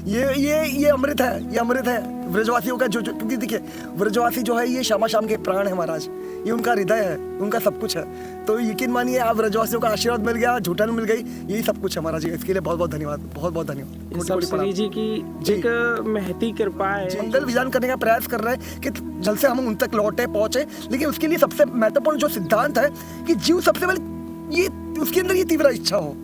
ये अमृत है, ये अमृत है ब्रजवासियों का, जो क्योंकि देखिए ब्रजवासी जो है ये श्यामा श्याम के प्राण है महाराज, ये उनका हृदय है, उनका सब कुछ है। तो यकीन मानिए आप ब्रजवासियों का आशीर्वाद मिल गया, झूठन मिल गई, यही सब कुछ है महाराज जी। इसके लिए बहुत बहुत धन्यवाद, बहुत बहुत धन्यवाद। सब श्री जी की एक महती कृपा है। मंगल विधान करने का प्रयास कर रहे हैं कि जल्द से हम उन तक लौटे पहुंचे, लेकिन उसके लिए सबसे महत्वपूर्ण जो सिद्धांत है कि जीव सबसे पहले ये उसके अंदर ये तीव्र इच्छा हो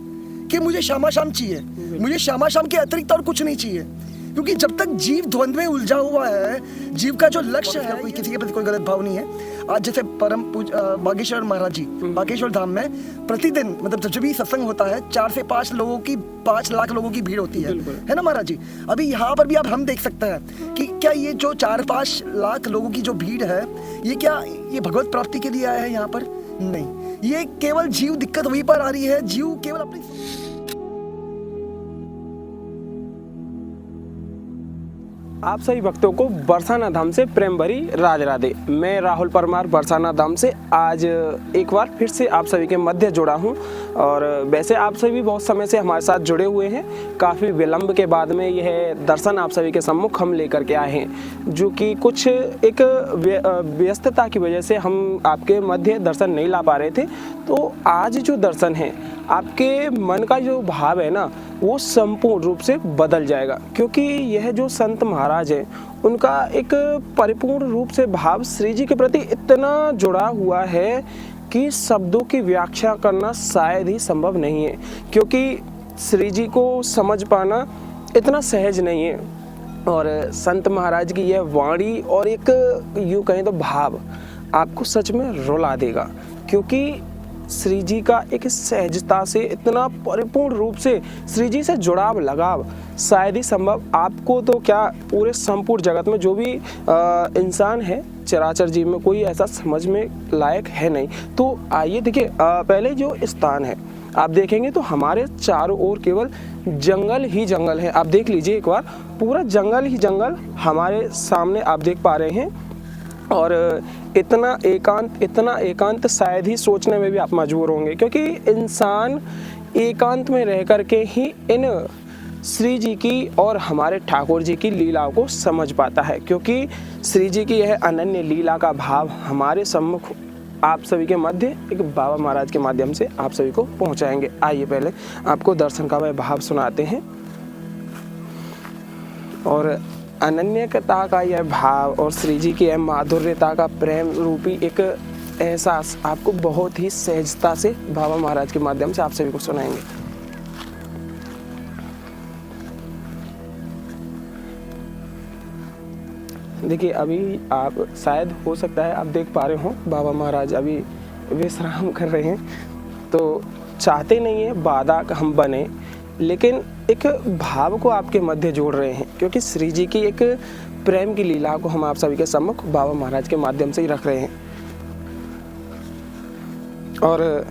कि मुझे श्यामा श्याम चाहिए, मुझे श्यामा श्याम के अतिरिक्त और कुछ नहीं चाहिए। क्योंकि जब तक जीव द्वंद्व में उलझा हुआ है, जीव का जो लक्ष्य है, कोई किसी के प्रति कोई गलत भाव नहीं है। आज जैसे परम पूज बागेश्वर महाराज जी बागेश्वर धाम में प्रतिदिन मतलब जब भी सत्संग होता है 4 से 5 लोगों की 5 लाख लोगों की भीड़ होती है ना महाराज जी। अभी यहाँ पर भी आप हम देख सकते हैं कि क्या ये जो 4-5 लाख लोगों की जो भीड़ है, ये क्या ये भगवत प्राप्ति के लिए आया है यहाँ पर? नहीं, ये केवल जीव दिक्कत वहीं पर आ रही है, जीव केवल अपनी। आप सभी भक्तों को बरसाना धाम से प्रेम भरी राधे राधे। मैं राहुल परमार बरसाना धाम से आज एक बार फिर से आप सभी के मध्य जुड़ा हूं। और वैसे आप सभी बहुत समय से हमारे साथ जुड़े हुए हैं, काफ़ी विलंब के बाद में यह दर्शन आप सभी के सम्मुख हम लेकर के आए हैं, जो कि कुछ एक व्यस्तता की वजह से हम आपके मध्य दर्शन नहीं ला पा रहे थे। तो आज जो दर्शन है, आपके मन का जो भाव है ना, वो संपूर्ण रूप से बदल जाएगा, क्योंकि यह जो संत महाराज है उनका एक परिपूर्ण रूप से भाव श्री जी के प्रति इतना जुड़ा हुआ है कि शब्दों की व्याख्या करना शायद ही संभव नहीं है, क्योंकि श्री जी को समझ पाना इतना सहज नहीं है। और संत महाराज की यह वाणी और एक यूँ कहें तो भाव आपको सच में रुला देगा, क्योंकि श्री जी का एक सहजता से इतना परिपूर्ण रूप से श्री जी से जुड़ाव लगाव शायद ही संभव आपको तो क्या पूरे संपूर्ण जगत में जो भी इंसान है चराचर जीव में कोई ऐसा समझ में लायक है नहीं। तो आइए देखिए, पहले जो स्थान है आप देखेंगे तो हमारे चारों ओर केवल जंगल ही जंगल है। आप देख लीजिए एक बार, पूरा जंगल ही जंगल हमारे सामने आप देख पा रहे हैं। और इतना एकांत शायद ही सोचने में भी आप मजबूर होंगे, क्योंकि इंसान एकांत में रह कर के ही इन श्री जी की और हमारे ठाकुर जी की लीलाओं को समझ पाता है, क्योंकि श्री जी की यह अनन्य लीला का भाव हमारे सम्मुख आप सभी के मध्य एक बाबा महाराज के माध्यम से आप सभी को पहुंचाएंगे। आइए पहले आपको दर्शन का वह भाव सुनाते हैं। और अनन्यता का यह भाव और श्री जी की यह माधुर्यता का प्रेम रूपी एक एहसास आपको बहुत ही सहजता से बाबा महाराज के माध्यम से आप सभी को सुनाएंगे। देखिए, अभी आप शायद हो सकता है आप देख पा रहे हो बाबा महाराज अभी विश्राम कर रहे हैं। तो चाहते नहीं है बाधा हम बने, लेकिन एक भाव को आपके मध्य जोड़ रहे हैं, क्योंकि श्री जी की एक प्रेम की लीला को हम आप सभी के सम्मुख बाबा महाराज के माध्यम से ही रख रहे हैं। और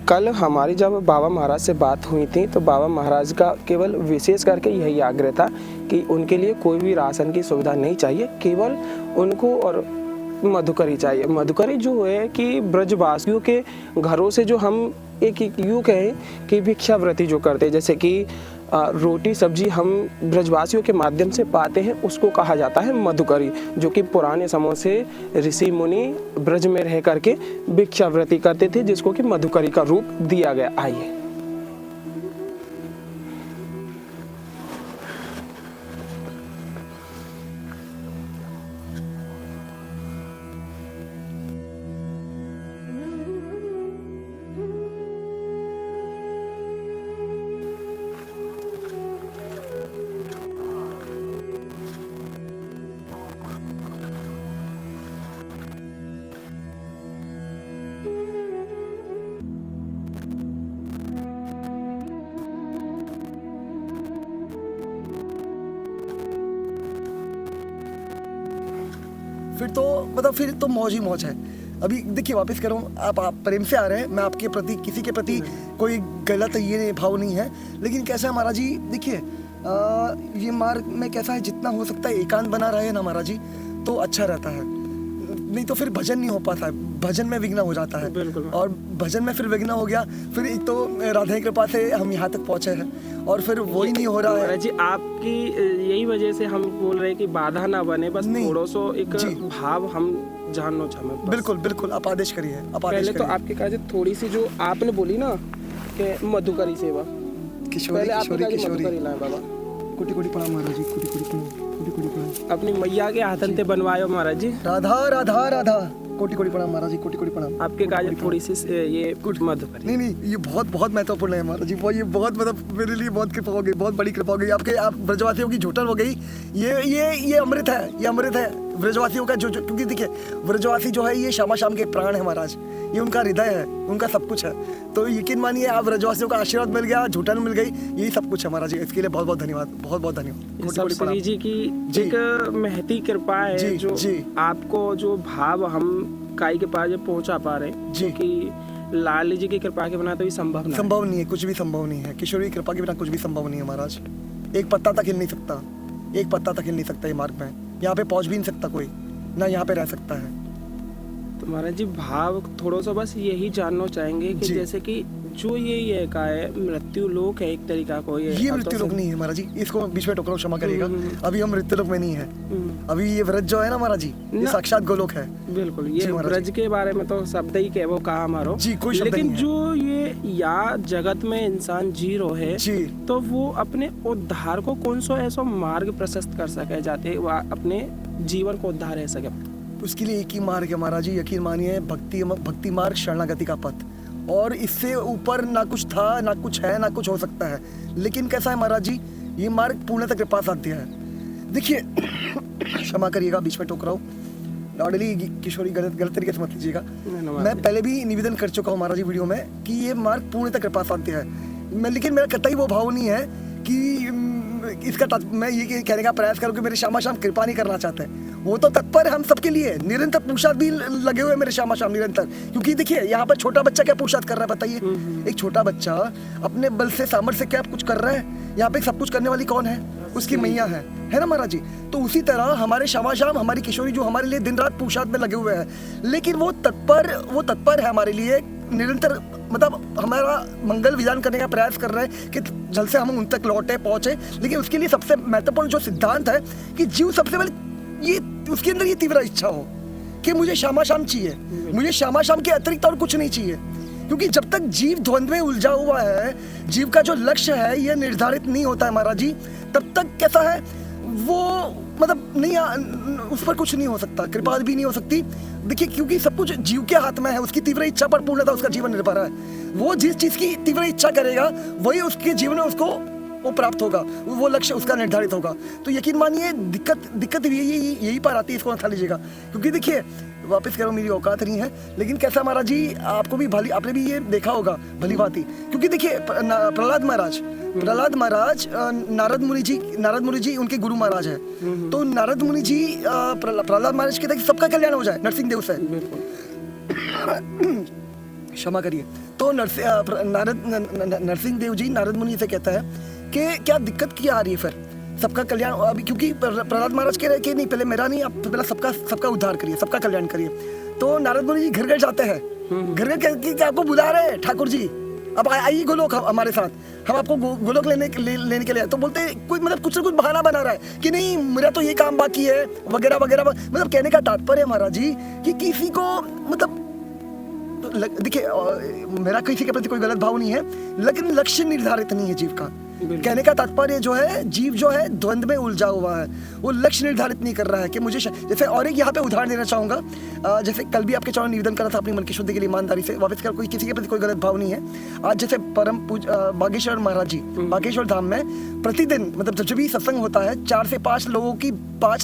कल हमारी जब बाबा महाराज से बात हुई थी तो बाबा महाराज का केवल विशेष करके यही आग्रह था कि उनके लिए कोई भी राशन की सुविधा नहीं चाहिए, केवल उनको और मधुकरी चाहिए। मधुकरी जो है कि ब्रजवासियों के घरों से जो हम एक यूँ कहें कि भिक्षावृत्ति जो करते हैं, जैसे कि रोटी सब्जी हम ब्रजवासियों के माध्यम से पाते हैं, उसको कहा जाता है मधुकरी, जो कि पुराने समय से ऋषि मुनि ब्रज में रह करके भिक्षावृत्ति करते थे, जिसको कि मधुकरी का रूप दिया गया। आइए फिर तो मौज ही मौज है। अभी देखिए वापस करूँ, आप प्रेम से आ रहे हैं, मैं आपके प्रति किसी के प्रति कोई गलत ये भाव नहीं है, लेकिन कैसा है महाराज जी, देखिए ये मार्ग में कैसा है, जितना हो सकता है एकांत बना रहे ना महाराज जी तो अच्छा रहता है। नहीं तो फिर भजन नहीं हो पाता है, भजन में विघ्न हो जाता है। बिल्कुल। और भजन में फिर विघ्न हो गया, फिर एक तो राधा की कृपा से हम यहाँ तक पहुँचे हैं और फिर वही नहीं हो रहा है। महाराज जी आपकी यही वजह से हम बोल रहे हैं कि बाधा ना बने, बस नहीं। थोड़ा सो एक जी। भाव हम जानना चाहें बस। बिल्कुल बिल्कुल, आप आदेश करिए, आप आदेश पहले तो करिए। आपके काज थोड़ी सी जो आपने बोली ना कि मधुकरी सेवा, किशोरी पहले आपके किशोरी काज किशोरी, मधुकरी लाए बाबा, कोटि कोटि प्रणाम महाराज जी, कोटि कोटि प्रणाम, कोटि कोटि प्रणाम। अपनी मैया के हाथन ते बनवायो महाराज जी। राधा राधा राधा, कोटि कोटि प्रणाम महाराज जी, कोटि कोटि प्रणाम। आपके काज थोड़ी सी ये मधुकरी। नहीं नहीं, ये बहुत बहुत महत्वपूर्ण है महाराज जी, वो ये बहुत मतलब मेरे लिए बहुत कृपा हो गई, बहुत बड़ी कृपा हो गई आपके, आप ब्रजवासियों की झूठन हो गई। ये अमृत है, ये अमृत है ब्रजवासियों का, जो क्योंकि देखिए ब्रजवासी जो है ये श्यामा शाम के प्राण है महाराज, ये उनका हृदय है, उनका सब कुछ है। तो यकीन मानिए आप ब्रजवासियों का आशीर्वाद मिल गया, झूठन मिल गई, यही सब कुछ है महाराज जी। इसके लिए बहुत बहुत धन्यवाद, बहुत बहुत धन्यवाद। सब श्री जी की एक महती कृपा है जी, जो जी। आपको जो भाव हम काई के पास पहुंचा पा रहे हैं, जी। क्योंकि लाल जी की कृपा के बिना तो ये संभव नहीं। संभव नहीं है, कुछ भी संभव नहीं है, किशोरी की कृपा के बिना कुछ भी संभव नहीं है महाराज। एक पत्ता तक हिल नहीं सकता, एक पत्ता तक हिल नहीं सकता ये मार्ग में, यहाँ पे पहुँच भी नहीं सकता कोई, ना यहाँ पे रह सकता है। तो महाराज जी भाव थोड़ा सा बस यही जानना चाहेंगे कि जी। जैसे कि जो ये का है मृत्यु लोक है एक तरीका को, ये मृत्यु लोक नहीं है महाराज जी, इसको बीच में टोकरा क्षमा करिएगा, अभी हम मृत्यु लोक में नहीं है, अभी ये व्रज जो है ना महाराज जी, ये ना। साक्षात गोलोक है। बिल्कुल, जी ये महाराज ब्रज के बारे में तो शब्द ही कह वो कहा हमारो जी, कोई शब्द लेकिन नहीं है। जो ये या जगत में इंसान जी रो है जी। तो वो अपने उद्धार को कौन सा ऐसा मार्ग प्रशस्त कर सके जाते वह अपने जीवन को उद्धार रह सके। उसके लिए एक ही मार्ग है महाराज जी, यकीन मानिए, भक्ति मार्ग, शरणागति का पथ, और इससे ऊपर ना कुछ था, ना कुछ है, ना कुछ हो सकता है। लेकिन कैसा है महाराज जी, ये मार्ग पूर्णतः कृपा साध्य है। देखिए क्षमा करिएगा बीच में टोक रहा हूँ, लाडली किशोरी गलत तरीके से मत लीजिएगा। मैं पहले भी निवेदन कर चुका हूँ महाराज जी वीडियो में कि ये मार्ग पूर्णतः कृपा साध्य है, लेकिन मेरा कतई वो भाव नहीं है कि इसका मैं ये कहने का प्रयास करूँ कि मेरे श्यामा श्याम कृपा नहीं करना चाहते हैं। वो तो तत्पर है हम सबके लिए, निरंतर पुरुषार्थ भी लगे हुए मेरे श्यामा श्याम निरंतर। क्योंकि देखिए यहाँ पर छोटा बच्चा क्या पुरुषार्थ कर रहा है बताइए, एक छोटा बच्चा अपने बल से सामर्थ्य से क्या कुछ कर रहा है, यहाँ पे सब कुछ करने वाली कौन है, उसकी मैया है ना महाराज जी। तो उसी तरह हमारे श्यामा श्याम, हमारी किशोरी जो हमारे लिए दिन रात पुरुषार्थ में लगे हुए हैं, लेकिन वो तत्पर है हमारे लिए निरंतर, मतलब हमारा मंगल विधान करने का प्रयास कर रहे हैं कि जल्द से हम उन तक लौटे पहुंचे। लेकिन उसके लिए सबसे महत्वपूर्ण जो सिद्धांत है कि जीव सबसे पहले ये उसके अंदर ये तीव्र इच्छा हो कि मुझे श्यामा श्याम चाहिए, मुझे श्यामा श्याम के अतिरिक्त और कुछ नहीं चाहिए। क्योंकि जब तक जीव द्वंद्व में उलझा हुआ है, जीव का जो लक्ष्य है ये निर्धारित नहीं होता है महाराज जी, तब तक कैसा है वो मतलब नहीं, उस पर कुछ नहीं हो सकता, कृपा भी नहीं हो सकती। देखिए क्योंकि सब कुछ जीव के हाथ में है, उसकी तीव्र इच्छा पर पूर्णतः उसका जीवन निर्भर है। वो जिस चीज की तीव्र इच्छा करेगा वही उसके जीवन में उसको वो प्राप्त होगा, वो लक्ष्य उसका निर्धारित होगा। तो यकीन मानिए दिक्कत यही पर आती है, इसको ना लीजिएगा। क्योंकि देखिए वापस करो, मेरी औकात नहीं है, लेकिन कैसा महाराज जी आपको भी आपने भी ये देखा होगा भली भांति। क्योंकि देखिए प्रहलाद महाराज नारद मुनि जी उनके गुरु महाराज है। तो नारद मुनि जी प्रहलाद महाराज कहते हैं कि सबका कल्याण हो जाए नरसिंह देव से, क्षमा करिए। तो नरसिंह देव जी नारद मुनि से कहता है कि क्या दिक्कत क्या आ रही है फिर सबका कल्याण अभी, क्योंकि प्रहलाद महाराज कह रहे हैं कि नहीं पहले मेरा नहीं, आप पहले सबका उद्धार करिए, सबका कल्याण करिए। तो नारद मुनि जी घर घर जाते हैं, घर घर आपको बुला रहे हैं ठाकुर जी, अब आइए गोलोक हमारे साथ, हम आपको गोलोक लेने के लिए। तो बोलते हैं कोई मतलब कुछ ना कुछ बहाना बना रहा है कि नहीं मेरा तो ये काम बाकी है वगैरह वगैरह। मतलब कहने का तात्पर्य महाराज जी कि किसी को मतलब देखिए मेरा किसी के प्रति कोई गलत भाव नहीं है, लेकिन लक्ष्य निर्धारित नहीं है जीव का। कहने का तात्पर्य जो है जीव जो है द्वंद्व में उलझा हुआ है, वो लक्ष्य निर्धारित नहीं कर रहा है कि मुझे जैसे। और एक यहाँ पे उदाहरण देना चाहूंगा, जैसे कल भी आपके चरण निवेदन करा था अपनी मन की शुद्धि के लिए ईमानदारी से वापस कर, कोई किसी के प्रति कोई गलत भाव नहीं है। आज जैसे परम बागेश्वर महाराज जी बागेश्वर धाम में प्रतिदिन मतलब जब भी सत्संग होता है 4 से 5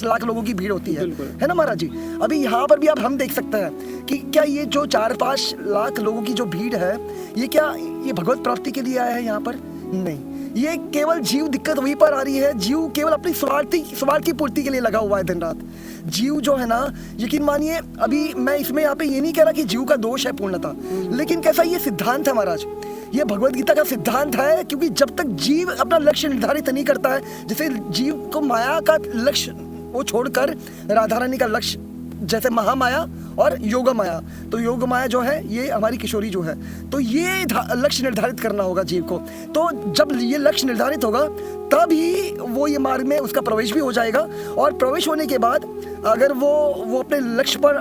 लाख लोगों की भीड़ होती है ना महाराज जी। अभी यहाँ पर भी आप हम देख सकते हैं कि क्या ये जो 4-5 लाख लोगों की जो भीड़ है ये क्या ये भगवत प्राप्ति के लिए आया है यहाँ पर? नहीं, ये केवल जीव दिक्कत वहीं पर आ रही है, जीव केवल अपनी स्वार्थ की पूर्ति के लिए लगा हुआ है दिन रात। जीव जो है ना, यकीन मानिए अभी मैं इसमें यहाँ पे ये नहीं कह रहा कि जीव का दोष है पूर्णतः, लेकिन कैसा ये सिद्धांत है महाराज, ये भगवत गीता का सिद्धांत है। क्योंकि जब तक जीव अपना लक्ष्य निर्धारित नहीं करता है, जैसे जीव को माया का लक्ष्य वो छोड़कर राधा रानी का लक्ष्य, जैसे महामाया और योगा माया। तो योग माया जो है ये हमारी किशोरी जो है, तो ये लक्ष्य निर्धारित करना होगा जीव को। तो जब ये लक्ष्य निर्धारित होगा तब ही वो ये मार्ग में उसका प्रवेश भी हो जाएगा, और प्रवेश होने के बाद अगर वो अपने लक्ष्य पर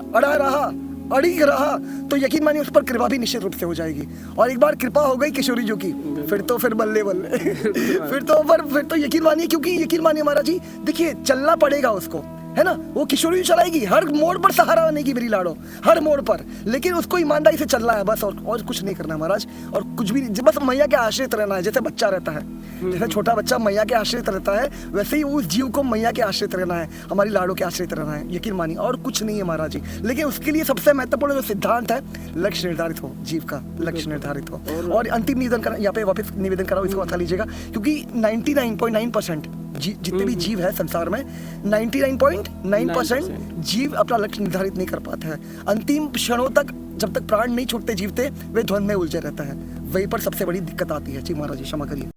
अड़ी रहा तो यकीन मानिए उस पर कृपा भी निश्चित रूप से हो जाएगी। और एक बार कृपा हो गई किशोरी जो की, फिर बल्ले बल्ले फिर तो यकीन मानिए, क्योंकि यकीन मानिए महाराज जी, देखिए चलना पड़ेगा उसको, है ना। वो किशोरी चलाएगी, हर मोड़ पर सहारा बनेगी मेरी लाडो, हर मोड़ पर, लेकिन उसको ईमानदारी से चलना है बस, और कुछ नहीं करना महाराज। और कुछ भी नहीं, बस मैया के आश्रित रहना है। जैसे बच्चा रहता है, जैसे छोटा बच्चा मैया के आश्रित रहता है, वैसे ही उस जीव को मैया के आश्रित रहना है, हमारी लाडो के आश्रित रहना है, यकीन मानिए, और कुछ नहीं है महाराज जी। लेकिन उसके लिए सबसे महत्वपूर्ण जो सिद्धांत है, लक्ष्य निर्धारित हो, जीव का लक्ष्य निर्धारित हो। और अंतिम निवेदन करना, यहाँ पे वापस निवेदन करा, इसको अच्छा लीजिएगा, क्योंकि 99.9% जितने भी जीव है संसार में, 99.9% जीव अपना लक्ष्य निर्धारित नहीं कर पाते हैं। अंतिम क्षणों तक, जब तक प्राण नहीं छूटते जीवते, वे द्वंद्व में उलझे रहते हैं। वहीं पर सबसे बड़ी दिक्कत आती है। जी महाराज जी क्षमा करिए।